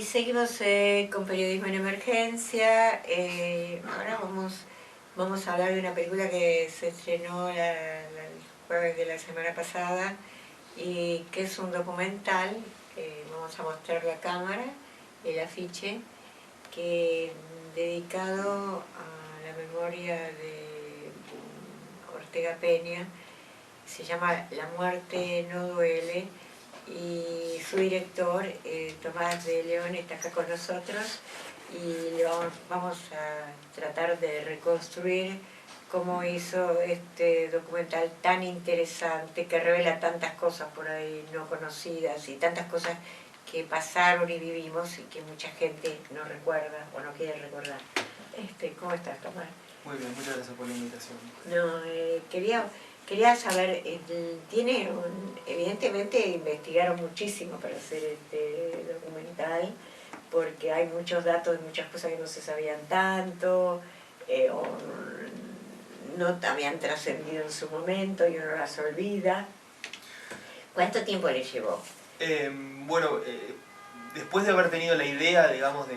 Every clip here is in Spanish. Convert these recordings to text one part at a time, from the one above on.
seguimos con Periodismo en Emergencia. Ahora vamos a hablar de una película que se estrenó el jueves de la semana pasada y que es un documental. Vamos a mostrar la cámara, el afiche, que dedicado a la memoria de Ortega Peña. Se llama La muerte no duele. Y su director, Tomás de León, está acá con nosotros y vamos a tratar de reconstruir cómo hizo este documental tan interesante que revela tantas cosas por ahí no conocidas y tantas cosas que pasaron y vivimos y que mucha gente no recuerda o no quiere recordar. ¿Cómo estás, Tomás? Muy bien, muchas gracias por la invitación. No, quería saber, evidentemente investigaron muchísimo para hacer este documental, porque hay muchos datos y muchas cosas que no se sabían tanto, o no habían trascendido en su momento y uno las olvida. ¿Cuánto tiempo le llevó? Después de haber tenido la idea, digamos,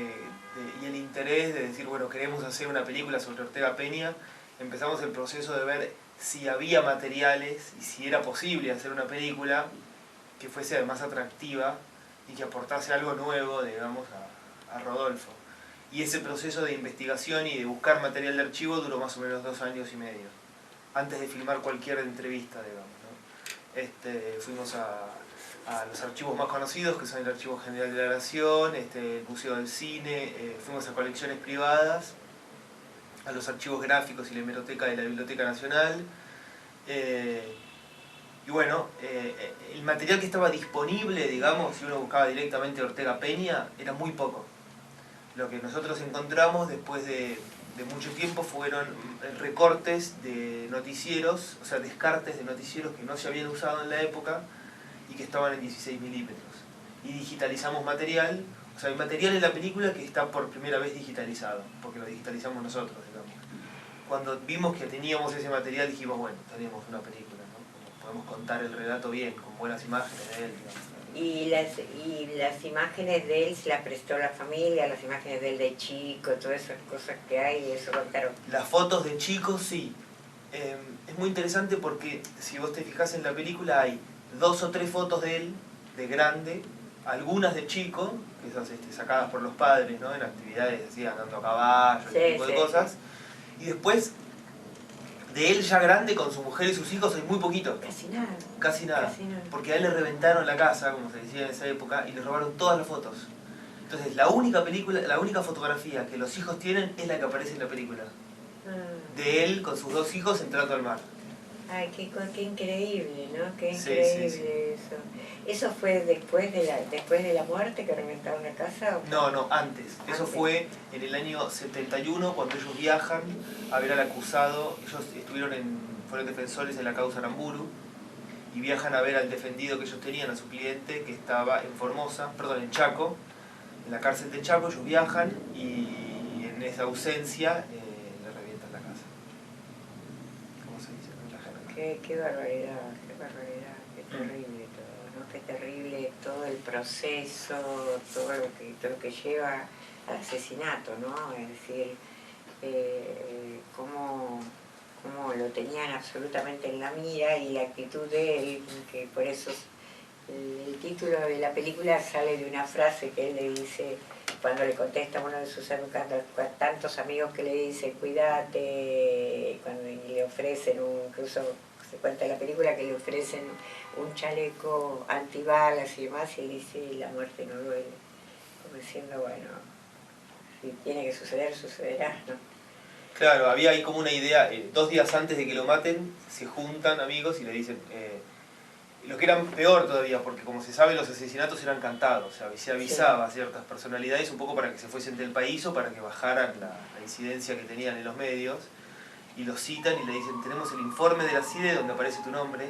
y el interés de decir, bueno, queremos hacer una película sobre Ortega Peña, empezamos el proceso de ver si había materiales y si era posible hacer una película que fuese además atractiva y que aportase algo nuevo, digamos, a Rodolfo. Y ese proceso de investigación y de buscar material de archivo duró más o menos 2 años y medio, antes de filmar cualquier entrevista, digamos, ¿no? Fuimos a los archivos más conocidos, que son el Archivo General de la Nación, el Museo del Cine, fuimos a colecciones privadas, a los archivos gráficos y la hemeroteca de la Biblioteca Nacional. Y bueno, el material que estaba disponible, digamos, si uno buscaba directamente Ortega Peña, era muy poco. Lo que nosotros encontramos después de mucho tiempo fueron recortes de noticieros, o sea, descartes de noticieros que no se habían usado en la época y que estaban en 16 milímetros. Y digitalizamos material, o sea, hay material en la película que está por primera vez digitalizado, porque lo digitalizamos nosotros, digamos. Cuando vimos que teníamos ese material dijimos, bueno, tenemos una película, ¿no? Podemos contar el relato bien, con buenas imágenes de él, digamos. Y las imágenes de él se las prestó la familia, las imágenes de él de chico, todas esas cosas que hay, eso contaron. Las fotos de chico, sí. Es muy interesante porque si vos te fijás en la película hay 2 o 3 fotos de él, de grande, algunas de chico, esas sacadas por los padres, ¿no? En actividades así, andando a caballo, ese tipo de cosas. Y después, de él ya grande, con su mujer y sus hijos, hay muy poquito. Casi nada. Casi nada. Casi nada. Porque a él le reventaron la casa, como se decía en esa época, y le robaron todas las fotos. Entonces, la única fotografía que los hijos tienen es la que aparece en la película. De él con sus 2 hijos entrando al mar. Ay, qué increíble, ¿no? Qué increíble sí. Eso. ¿Eso fue después de la muerte que reventaron la casa? ¿O no, antes. Eso fue en el año 71, cuando ellos viajan a ver al acusado. Ellos fueron defensores de la causa Aramburu y viajan a ver al defendido que ellos tenían, a su cliente, que estaba en Chaco, en la cárcel de Chaco. Ellos viajan y en esa ausencia le revientan la casa. ¿Cómo se dice? Qué barbaridad, qué terrible todo, ¿no? Qué terrible todo el proceso, todo lo que lleva al asesinato, ¿no? Es decir, cómo lo tenían absolutamente en la mira y la actitud de él, que por eso el título de la película sale de una frase que él le dice cuando le contesta a uno de sus tantos amigos, que le dice cuídate, cuando le ofrecen incluso se cuenta en la película que le ofrecen un chaleco antibalas y demás, y él dice la muerte no duele, como diciendo, bueno, si tiene que suceder, sucederá, ¿no? Claro, había ahí como una idea, 2 días antes de que lo maten, se juntan amigos y le dicen, lo que era peor todavía, porque como se sabe los asesinatos eran cantados, o sea, se avisaba a ciertas personalidades un poco para que se fuesen del país o para que bajaran la incidencia que tenían en los medios, y los citan y le dicen, tenemos el informe de la CIDE donde aparece tu nombre,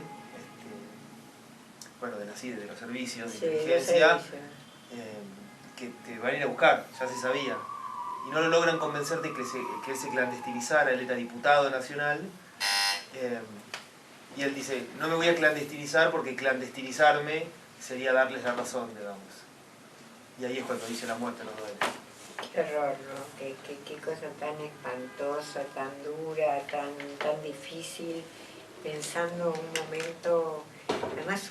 de la CIDE, de los servicios de inteligencia, que te van a ir a buscar, ya se sabía. Y no lo logran convencer de que él se clandestinizara, él era diputado nacional, y él dice, no me voy a clandestinizar porque clandestinizarme sería darles la razón, digamos. y ahí es cuando dice la muerte no duele. Qué horror, ¿no? Qué cosa tan espantosa, tan dura, tan difícil, pensando un momento. Además,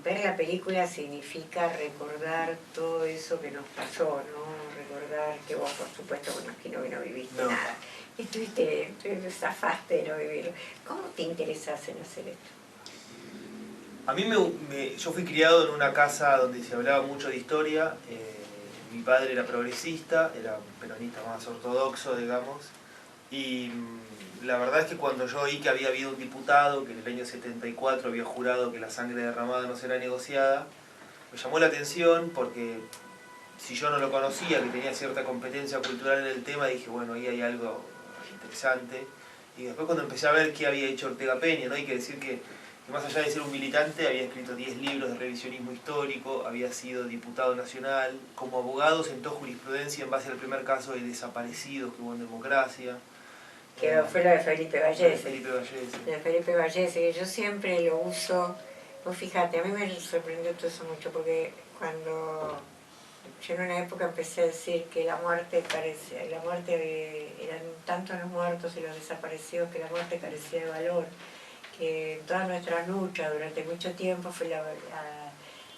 ver la película significa recordar todo eso que nos pasó, ¿no? Recordar que vos, por supuesto, me imagino que no viviste nada. Zafaste de no vivirlo. ¿Cómo te interesás en hacer esto? A mí yo fui criado en una casa donde se hablaba mucho de historia. Mi padre era progresista, era peronista más ortodoxo, digamos. Y la verdad es que cuando yo oí que había habido un diputado que en el año 74 había jurado que la sangre derramada no será negociada, me llamó la atención porque si yo no lo conocía, que tenía cierta competencia cultural en el tema, dije, bueno, ahí hay algo interesante. Y después cuando empecé a ver qué había hecho Ortega Peña, ¿no? Hay que decir que más allá de ser un militante, había escrito 10 libros de revisionismo histórico, había sido diputado nacional, como abogado sentó jurisprudencia en base al primer caso de desaparecidos que hubo en democracia. Que fue lo de Felipe Vallese. Felipe Vallese. De Felipe Vallese, que yo siempre lo uso. Pues fíjate, a mí me sorprendió todo eso mucho, porque cuando yo en una época empecé a decir que la muerte eran tantos los muertos y los desaparecidos que la muerte carecía de valor, que toda nuestra lucha durante mucho tiempo fue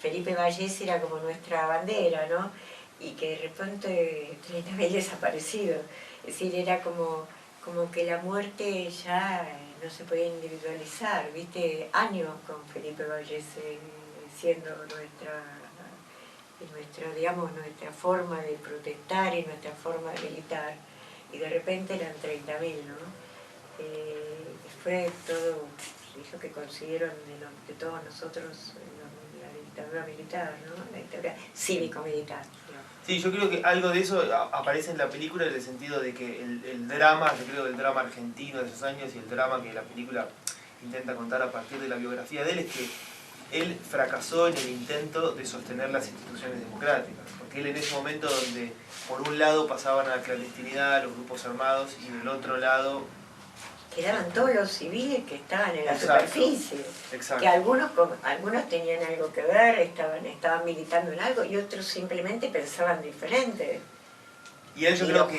Felipe Vallese era como nuestra bandera, ¿no? Y que de repente 30.000 desaparecidos. Es decir, era como que la muerte ya no se podía individualizar, ¿viste? Años con Felipe Vallese siendo digamos, nuestra forma de protestar y nuestra forma de militar, y de repente eran 30.000, ¿no? Fue todo eso que consiguieron de todos nosotros la dictadura militar, ¿no? La dictadura cívico-militar. Sí, yo creo que algo de eso aparece en la película en el sentido de que el drama, yo creo el drama argentino de esos años y el drama que la película intenta contar a partir de la biografía de él es que él fracasó en el intento de sostener las instituciones democráticas, porque él en ese momento donde por un lado pasaban a la clandestinidad los grupos armados y del otro lado quedaban todos los civiles que estaban en la exacto, superficie, exacto. Que algunos tenían algo que ver, estaban militando en algo, y otros simplemente pensaban diferente. Y él, yo y creo los que...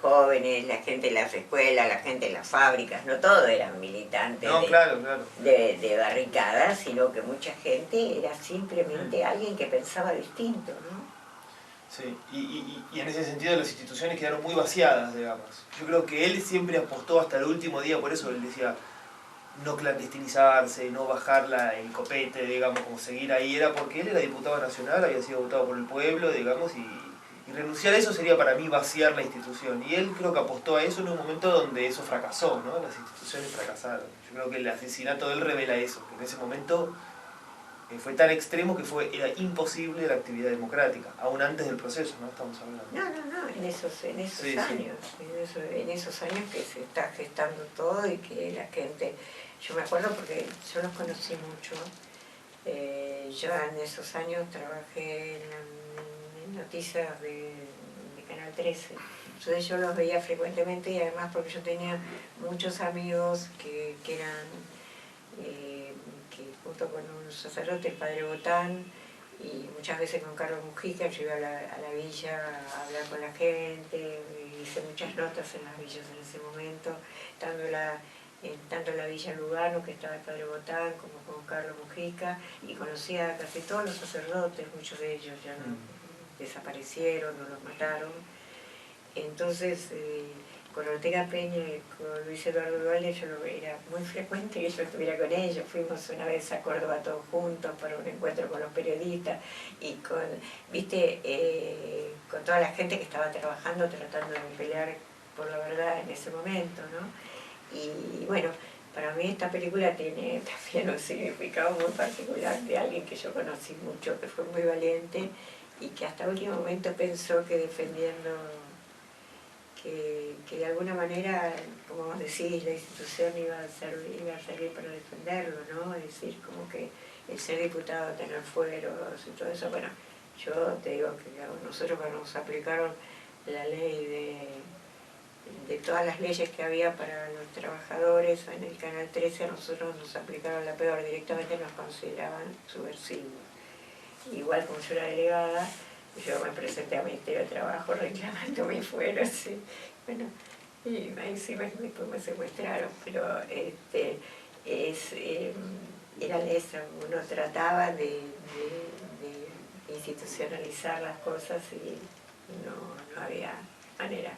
jóvenes, la gente en las escuelas, la gente en las fábricas, no todos eran militantes no, claro. de barricadas, sino que mucha gente era simplemente alguien que pensaba distinto, ¿no? Sí, y en ese sentido las instituciones quedaron muy vaciadas, digamos. Yo creo que él siempre apostó hasta el último día, por eso él decía no clandestinizarse, no bajar el copete, digamos, como seguir ahí, era porque él era diputado nacional, había sido votado por el pueblo, digamos, y renunciar a eso sería para mí vaciar la institución. Y él creo que apostó a eso en un momento donde eso fracasó, ¿no? Las instituciones fracasaron. Yo creo que el asesinato de él revela eso, que en ese momento fue tan extremo que era imposible la actividad democrática, aún antes del proceso, ¿no? Estamos hablando. No, en esos sí, años, sí. En esos años que se está gestando todo y que la gente, yo me acuerdo porque yo los conocí mucho, yo en esos años trabajé en noticias de Canal 13, entonces yo los veía frecuentemente y además porque yo tenía muchos amigos que eran... que junto con un sacerdote, el padre Botán, y muchas veces con Carlos Mujica, yo iba a la villa a hablar con la gente, hice muchas notas en las villas en ese momento, tanto en la villa Lugano, que estaba el padre Botán, como con Carlos Mujica, y conocía a casi todos los sacerdotes, muchos de ellos ya no desaparecieron, no los mataron. Entonces, con Ortega Peña y con Luis Eduardo Duhalde era muy frecuente que yo estuviera con ellos. Fuimos una vez a Córdoba todos juntos para un encuentro con los periodistas y con toda la gente que estaba trabajando, tratando de pelear por la verdad en ese momento, ¿no? Y bueno, para mí esta película tiene también un significado muy particular de alguien que yo conocí mucho, que fue muy valiente y que hasta último momento pensó que defendiendo... Que de alguna manera, como vos decís, la institución iba a servir para defenderlo, ¿no? Es decir, como que el ser diputado, tener fueros y todo eso. Bueno, yo te digo que nosotros cuando nos aplicaron la ley de todas las leyes que había para los trabajadores en el Canal 13, a nosotros nos aplicaron la peor, directamente nos consideraban subversivos. Igual como yo era delegada, Yo me presenté al Ministerio de Trabajo reclamando mi fuero, sí. Bueno, y ahí sí después me secuestraron, pero era eso, uno trataba de institucionalizar las cosas y no había manera.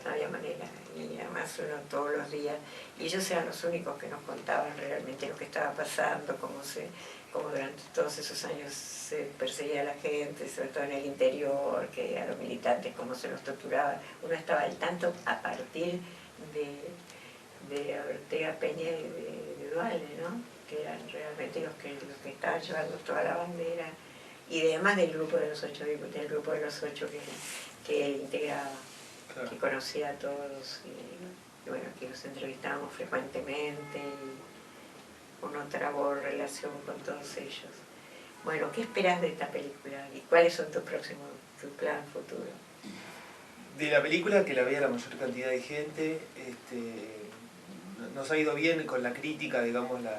No había manera, y además uno todos los días, y ellos eran los únicos que nos contaban realmente lo que estaba pasando, cómo durante todos esos años se perseguía a la gente, sobre todo en el interior, que a los militantes, cómo se los torturaba. Uno estaba al tanto a partir de Ortega Peña y de Duhalde, ¿no? Que eran realmente los que estaban llevando toda la bandera, y además del grupo de los 8, que él integraba. Claro. Que conocía a todos y bueno, que los entrevistábamos frecuentemente y uno trabó relación con todos ellos. Bueno, ¿qué esperas de esta película y cuáles son tus planes futuros? De la película, que la vea la mayor cantidad de gente. Nos ha ido bien con la crítica, digamos, la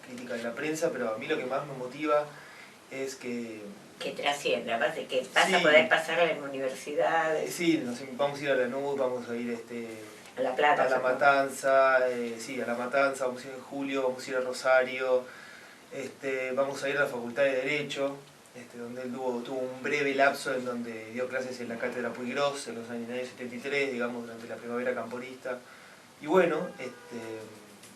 crítica de la prensa, pero a mí lo que más me motiva es que trascienda, aparte que vas a poder pasar en universidades. Sí, vamos a ir a Lanús, vamos a ir a La Plata, a La Matanza, sí, a La Matanza, vamos a ir en julio, vamos a ir a Rosario, vamos a ir a la Facultad de Derecho, donde él tuvo un breve lapso en donde dio clases en la Cátedra Puig Gros en los años 73, digamos, durante la primavera camporista. Y bueno,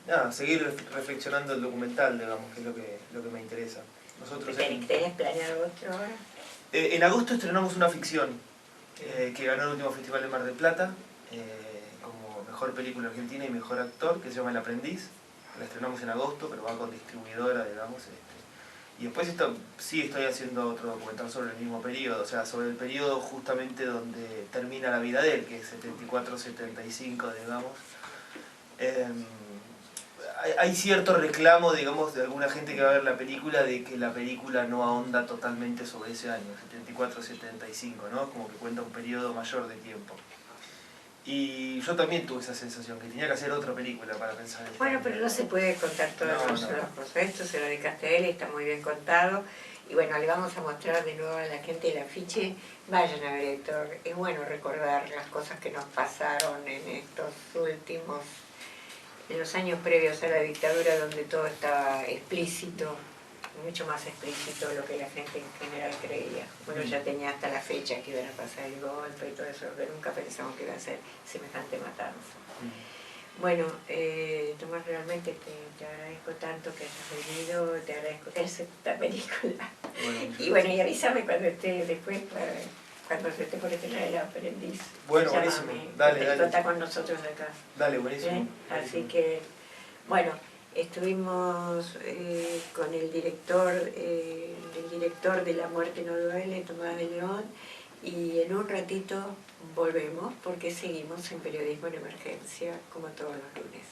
nada, seguir reflexionando el documental, digamos, que es lo que me interesa. ¿Tenés planeado otro ahora? En agosto estrenamos una ficción que ganó el último festival de Mar del Plata como mejor película argentina y mejor actor, que se llama El Aprendiz. La estrenamos en agosto, pero va con distribuidora, digamos. Y después sí estoy haciendo otro documental sobre el mismo periodo, o sea, sobre el periodo justamente donde termina la vida de él, que es 74-75, digamos. Hay cierto reclamo, digamos, de alguna gente que va a ver la película, de que la película no ahonda totalmente sobre ese año, 74-75, ¿no? Como que cuenta un periodo mayor de tiempo. Y yo también tuve esa sensación, que tenía que hacer otra película para pensar en Bueno, pero no se puede contar todas las cosas. Esto se lo dedicaste a él, está muy bien contado. Y bueno, le vamos a mostrar de nuevo a la gente el afiche. Vayan a ver, Héctor. Es bueno recordar las cosas que nos pasaron en estos últimos, en los años previos a la dictadura, donde todo estaba explícito, mucho más explícito de lo que la gente en general creía. Bueno, ya tenía hasta la fecha que iban a pasar el golpe y todo eso, pero nunca pensamos que iba a ser semejante matanza. Bueno, Tomás, realmente te agradezco tanto que hayas venido, te agradezco que hayas esta película. Bueno, y bueno, y avísame cuando esté después, cuando se esté por estrenar El Aprendiz. Bueno, buenísimo. Dale. Está con nosotros acá. Dale, buenísimo. Así que, bueno, estuvimos con el director de La Muerte no duele, Tomás de León, y en un ratito volvemos porque seguimos en Periodismo en Emergencia como todos los lunes.